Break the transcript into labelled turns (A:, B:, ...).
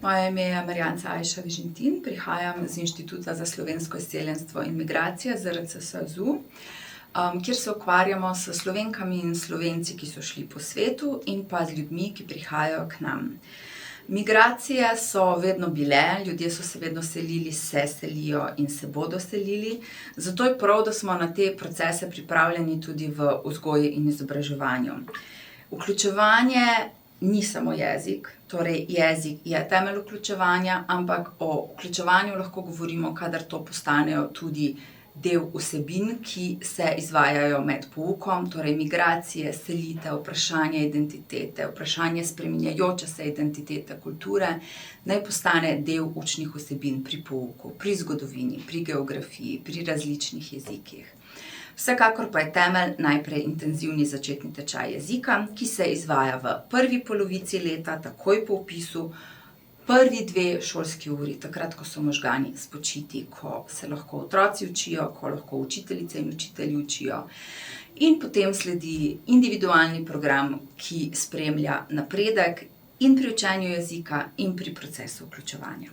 A: Moje ime je Marjanca Ajša Vižintin, prihajam z Inštituta za slovensko izseljenstvo in migracije ZRC SAZU, kjer se ukvarjamo s Slovenkami in Slovenci, ki so šli po svetu, in pa z ljudmi, ki prihajajo k nam. Migracije so vedno bile, ljudje so se vedno selili, se selijo in se bodo selili, zato je prav, da smo na te procese pripravljeni tudi v vzgoji in izobraževanju. Vključevanje ni samo jezik, torej jezik je temelj vključevanja, ampak o vključevanju lahko govorimo, kadar to postanejo tudi del vsebin, ki se izvajajo med poukom, torej migracije, selitev, vprašanje identitete, vprašanje spreminjajoče se identitete kulture, naj postane del učnih vsebin pri pouku, pri zgodovini, pri geografiji, pri različnih jezikih. Vsekakor pa je temelj najprej intenzivni začetni tečaj jezika, ki se izvaja v prvi polovici leta, takoj po vpisu, prvi 2 šolski uri, takrat, ko so možgani spočiti, ko se lahko otroci učijo, ko lahko učiteljice in učitelji učijo. In potem sledi individualni program, ki spremlja napredek in pri učenju jezika in pri procesu vključevanja.